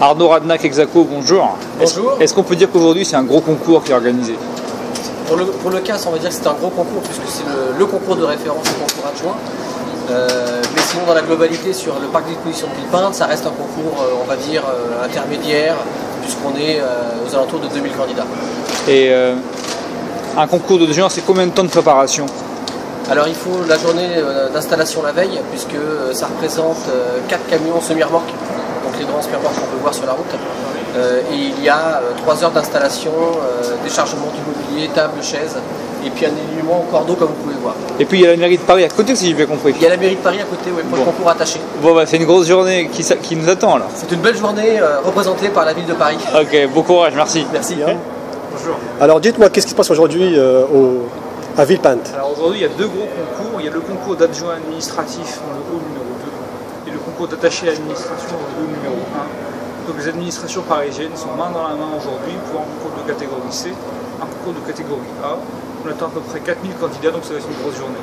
Arnaud Radnac, Exaco, bonjour. Bonjour. Est-ce qu'on peut dire qu'aujourd'hui c'est un gros concours qui est organisé? Pour le CAS, on va dire que c'est un gros concours puisque c'est le concours de référence, le concours adjoint. Mais sinon, dans la globalité, sur le parc d'exposition de Villepinte, ça reste un concours, on va dire, intermédiaire, puisqu'on est aux alentours de 2000 candidats. Et un concours de juin, c'est combien de temps de préparation? Alors il faut la journée d'installation la veille, puisque ça représente 4 camions semi-remorques, donc les grands semi-remorques qu'on peut voir sur la route. Et il y a 3 heures d'installation, déchargement du mobilier, table, chaise, et puis un alignement au cordeau comme vous pouvez voir. Et puis il y a la mairie de Paris à côté, si j'ai bien compris. Il y a la mairie de Paris à côté, oui, pour le concours attaché. Bon, bah, c'est une grosse journée qui nous attend alors. C'est une belle journée représentée par la ville de Paris. Ok, bon courage, merci. Merci. Bonjour. Alors dites-moi, qu'est-ce qui se passe aujourd'hui à Villepinte? Alors aujourd'hui, il y a deux gros concours. Il y a le concours d'adjoint administratif dans le hall numéro 2 et le concours d'attaché à l'administration dans le hall numéro 1. Donc les administrations parisiennes sont main dans la main aujourd'hui pour un concours de catégorie C, un concours de catégorie A. On attend à peu près 4000 candidats, donc ça va être une grosse journée.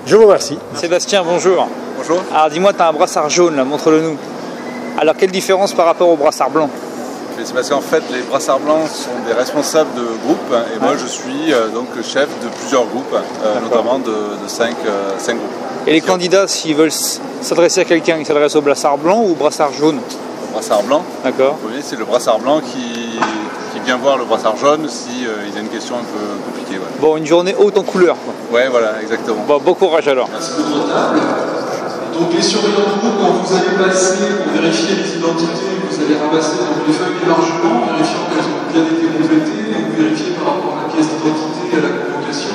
Je vous remercie. Sébastien, bonjour. Bonjour. Alors dis-moi, tu as un brassard jaune là, montre-le nous. Alors quelle différence par rapport au brassard blanc? C'est parce qu'en fait les brassards blancs sont des responsables de groupes et moi je suis donc chef de plusieurs groupes, notamment de 5 groupes. Et les candidats, s'ils veulent s'adresser à quelqu'un, ils s'adressent au brassard blanc ou au brassard jaune? Le brassard blanc. D'accord. Vous voyez, c'est le brassard blanc qui vient voir le brassard jaune si il a une question un peu compliquée. Ouais. Bon, une journée haute en couleur, quoi. Ouais, voilà, exactement. Bon, bon courage alors. Merci. Donc les surveillants de groupe, quand vous allez passer pour vérifier les identités, vous allez ramasser donc, les feuilles d'émargement, vérifiant qu'elles ont bien été complétées, et vous vérifiez par rapport à la pièce d'identité et à la convocation.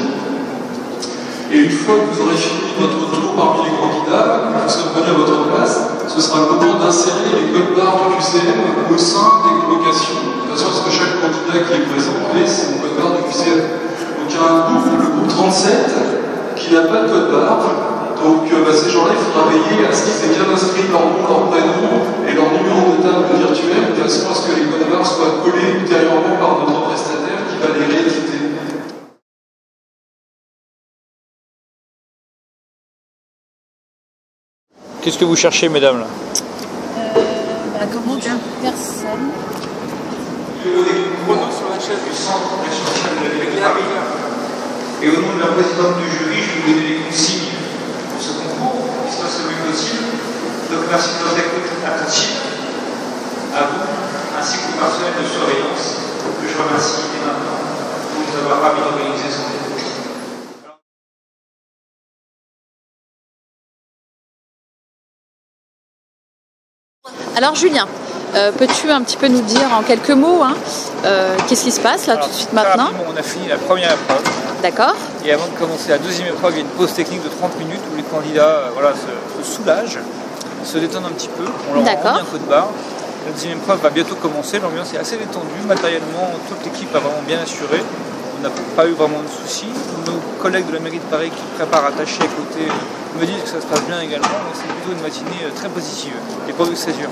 Et une fois que vous aurez fini votre tour parmi les candidats, que vous serez venu à votre place, ce sera le moment d'insérer les codes barres du QCM au sein des convocations, de façon à ce que chaque candidat qui est présent ait son code barre du QCM. Donc il y a un groupe, le groupe 37, qui n'a pas de code barre. Donc ces gens-là, il faudra veiller à ce qu'ils aient bien inscrit leur nom, leur prénom et leur numéro de table virtuel, de façon à ce que les codes barres soient collés ultérieurement par notre prestataire qui va les rééditer. Qu'est-ce que vous cherchez, mesdames là? Comment dire? Personne. Chrono sur la chaise du centre responsable de l'électorat. Et au nom de la présidente du jury, je vais vous donner les consignes pour ce concours, qui se passe le mieux possible. Donc merci de votre écoute attentive, à vous, ainsi qu'au personnel de surveillance, que je remercie dès maintenant pour nous avoir permis d'organiser ce concours. Alors Julien, peux-tu un petit peu nous dire en quelques mots qu'est-ce qui se passe là tout de suite maintenant? On a fini la première épreuve. D'accord. Et avant de commencer la deuxième épreuve, il y a une pause technique de 30 minutes où les candidats se soulagent, se détendent un petit peu. On leur rend bien un code barre. La deuxième épreuve va bientôt commencer. L'ambiance est assez détendue. Matériellement, toute l'équipe a vraiment bien assuré. On n'a pas eu vraiment de soucis. Nos collègues de la mairie de Paris qui préparent attaché à côté me disent que ça se passe bien également. Donc c'est plutôt une matinée très positive et pourvu que ça dure.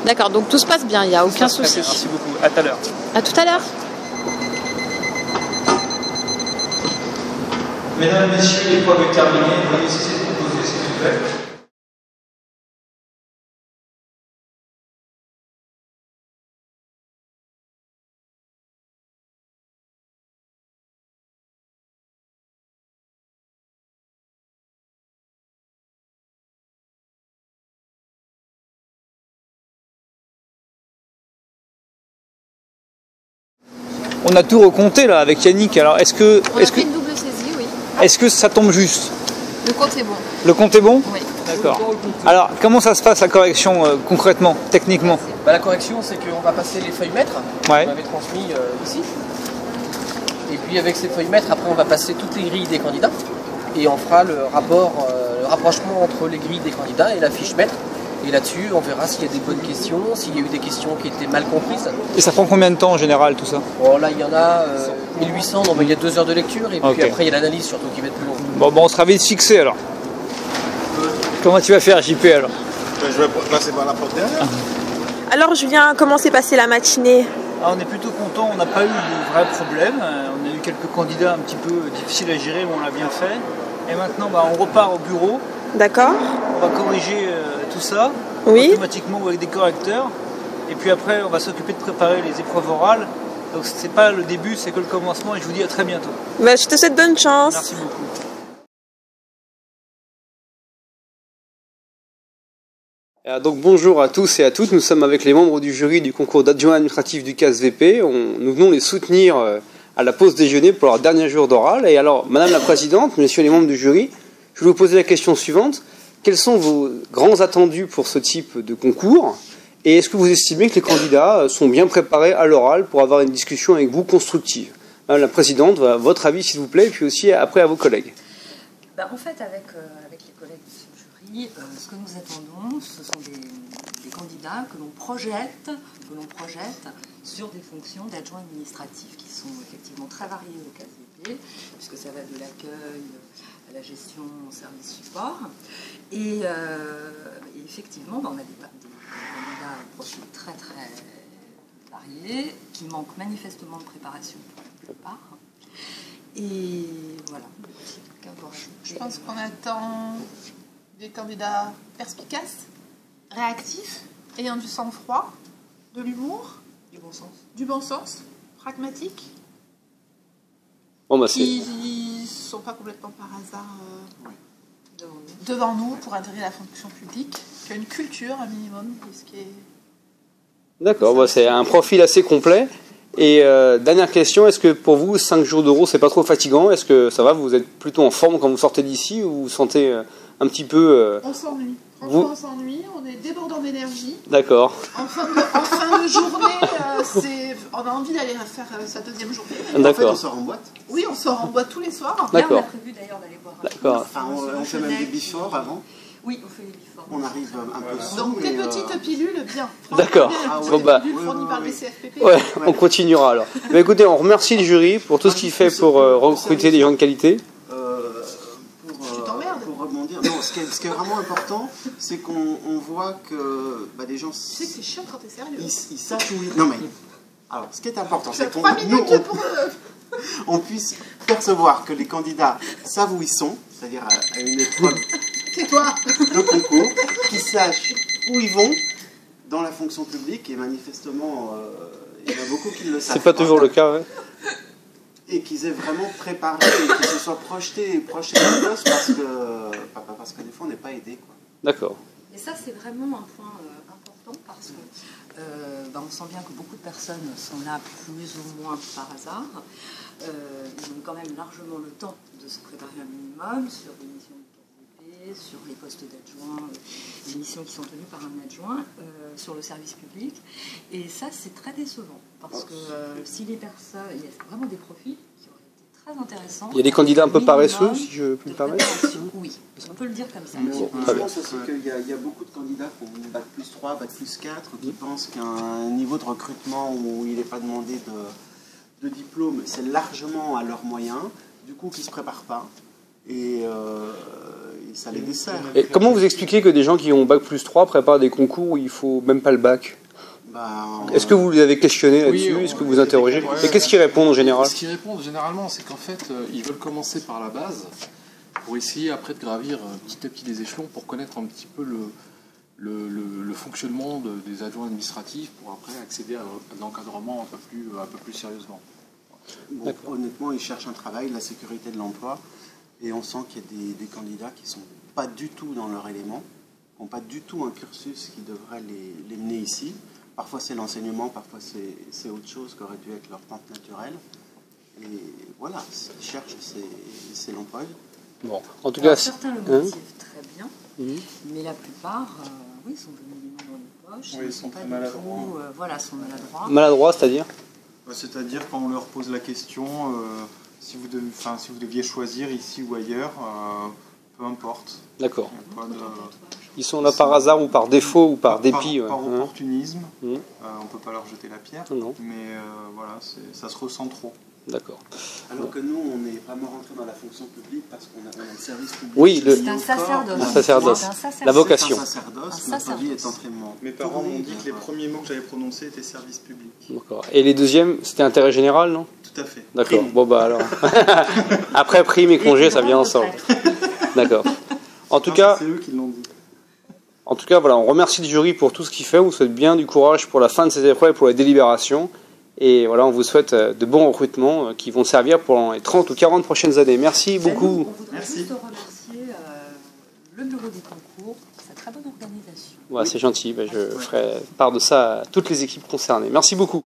D'accord, donc tout se passe bien, il n'y a aucun souci. Merci beaucoup. À tout à l'heure. À tout à l'heure. Mesdames, Messieurs, l'épreuve est terminée. Veuillez cesser de composer, s'il vous plaît. On a tout recompté là avec Yannick. Alors est-ce que une double saisie, oui. est-ce que ça tombe juste? Le compte est bon. Le compte est bon? Oui. D'accord. Alors comment ça se passe la correction concrètement, techniquement? La correction, c'est qu'on va passer les feuilles maîtres Ouais. qu'on avait transmis ici. Et puis avec ces feuilles maîtres, après on va passer toutes les grilles des candidats et on fera le rapprochement entre les grilles des candidats et la fiche maître. Et là-dessus, on verra s'il y a des bonnes questions, s'il y a eu des questions qui étaient mal comprises. Et ça prend combien de temps en général tout ça? Bon, là, il y en a 1800, donc il y a 2 heures de lecture, et puis après, il y a l'analyse surtout qui va être plus longue. Bon, on sera vite fixé alors. Comment tu vas faire, JP alors? Je vais passer par la porte derrière. Alors Julien, comment s'est passée la matinée? On est plutôt content, on n'a pas eu de vrais problèmes. On a eu quelques candidats un petit peu difficiles à gérer, mais on l'a bien fait. Et maintenant, on repart au bureau. D'accord. On va corriger tout ça, oui, automatiquement ou avec des correcteurs. Et puis après, on va s'occuper de préparer les épreuves orales. Donc c'est pas le début, c'est que le commencement. Et je vous dis à très bientôt. Bah, je te souhaite bonne chance. Merci beaucoup. Donc bonjour à tous et à toutes, nous sommes avec les membres du jury du concours d'adjoint administratif du CASVP. Nous venons les soutenir à la pause déjeuner pour leur dernier jour d'oral. Et alors, Madame la Présidente, Messieurs les membres du jury, je vais vous poser la question suivante. Quels sont vos grands attendus pour ce type de concours? Et est-ce que vous estimez que les candidats sont bien préparés à l'oral pour avoir une discussion avec vous constructive? Madame la Présidente, votre avis s'il vous plaît, et puis aussi après à vos collègues. En fait, avec les collègues de ce jury, ce que nous attendons, ce sont des candidats que l'on projette sur des fonctions d'adjoints administratifs qui sont effectivement très variées au CASVP, puisque ça va de l'accueil à la gestion au service support. Et effectivement, on a des candidats au profil très très variés, qui manquent manifestement de préparation pour la plupart. Et voilà. Je pense qu'on attend des candidats perspicaces, réactifs, ayant du sang-froid, de l'humour, du bon sens, pragmatiques, qui ne sont pas complètement par hasard devant nous pour intégrer la fonction publique, qui a une culture, un minimum, de ce qui est... D'accord, c'est un profil assez complet. Et dernière question, est-ce que pour vous 5 jours d'Euro c'est pas trop fatigant? Est-ce que ça va, vous êtes plutôt en forme quand vous sortez d'ici, ou vous vous sentez un petit peu... On s'ennuie, franchement on s'ennuie, on est débordant d'énergie. D'accord. En fin de journée, on a envie d'aller faire sa deuxième journée. D'accord. En fait, on sort en boîte. Oui, on sort en boîte tous les soirs. D'accord. Là, on a prévu d'ailleurs d'aller boire un D'accord. Enfin, on fait même des before avant. Oui, on fait des before. On arrive un peu sous. Donc des petites pilules, bien. D'accord. Des pilules fournies par le BCFPP. Ouais, on continuera alors. Mais écoutez, on remercie le jury pour tout ce qu'il fait pour recruter des gens de qualité. Pour rebondir, non, ce qui est vraiment important, c'est qu'on voit que des gens... Tu sais que c'est chiant quand t'es sérieux. Ils savent où ils... Non mais... Alors, ce qui est important, c'est qu'on on puisse percevoir que les candidats savent où ils sont, c'est-à-dire à une épreuve de concours, qu'ils sachent où ils vont dans la fonction publique, et manifestement, il y en a beaucoup qui le savent. C'est pas toujours le cas, ouais. Et qu'ils aient vraiment préparé, et qu'ils se soient projetés dans le poste, parce que des fois on n'est pas aidé. D'accord. Et ça, c'est vraiment un point important, parce que on sent bien que beaucoup de personnes sont là plus ou moins par hasard. Ils ont quand même largement le temps de se préparer un minimum sur des missions du CASVP, sur les postes d'adjoints, les missions qui sont tenues par un adjoint, sur le service public. Et ça, c'est très décevant, parce que si les personnes... Il y a vraiment des profils qui auraient été très intéressants. Il y a des candidats un peu paresseux, si je puis me permettre. Oui, on peut le dire comme ça. Je pense aussi qu'il y a beaucoup de candidats qui ont Bac plus 3, Bac plus 4, qui pensent qu'un niveau de recrutement où il n'est pas demandé de diplôme, c'est largement à leurs moyens, du coup qui ne se préparent pas, et ça les dessert. Et comment vous expliquez que des gens qui ont Bac plus 3 préparent des concours où il ne faut même pas le bac? Est-ce que vous les avez questionnés là-dessus? Est-ce que vous interrogez? Et qu'est-ce qu'ils répondent en général? Ce qu'ils répondent généralement, c'est qu'en fait, ils veulent commencer par la base pour essayer après de gravir petit à petit des échelons pour connaître un petit peu le fonctionnement des adjoints administratifs pour après accéder à l'encadrement un peu plus sérieusement. Bon, honnêtement, ils cherchent un travail, la sécurité de l'emploi, et on sent qu'il y a des candidats qui ne sont pas du tout dans leur élément, qui n'ont pas du tout un cursus qui devrait les mener ici. Parfois c'est l'enseignement, parfois c'est autre chose qui aurait dû être leur pente naturelle. Et voilà, ce qu'ils cherchent, c'est l'emploi. Bon, en tout cas, certains le motivent très bien, mais la plupart, sont venus les mains dans les poches. Oui, ils sont très maladroits. Sont maladroits. Maladroits, c'est-à-dire? C'est-à-dire quand on leur pose la question, si vous deviez choisir ici ou ailleurs, peu importe. D'accord. Ils sont là par hasard ou par défaut ou par dépit. Par opportunisme. On ne peut pas leur jeter la pierre. Non. Mais voilà, ça se ressent trop. D'accord. Alors que nous, on n'est vraiment rentré dans la fonction publique parce qu'on a le service public. Oui, c'est un sacerdoce. Un sacerdoce. La vocation. C'est un sacerdoce, notre vie est entraînement. Mes parents m'ont dit que les premiers mots que j'avais prononcés étaient service public. D'accord. Et les deuxièmes, c'était intérêt général, non? Tout à fait. D'accord. Bon, alors. Après prime et congé, ça vient ensemble. D'accord. En tout cas. C'est eux qui l'ont dit. En tout cas, voilà, on remercie le jury pour tout ce qu'il fait. On vous souhaite bien du courage pour la fin de ces épreuves et pour la délibération. Et voilà, on vous souhaite de bons recrutements qui vont servir pour les 30 ou 40 prochaines années. Merci beaucoup. On voudrait juste remercier le bureau des concours pour sa très bonne organisation. Ouais, c'est gentil. Je ferai part de ça à toutes les équipes concernées. Merci beaucoup.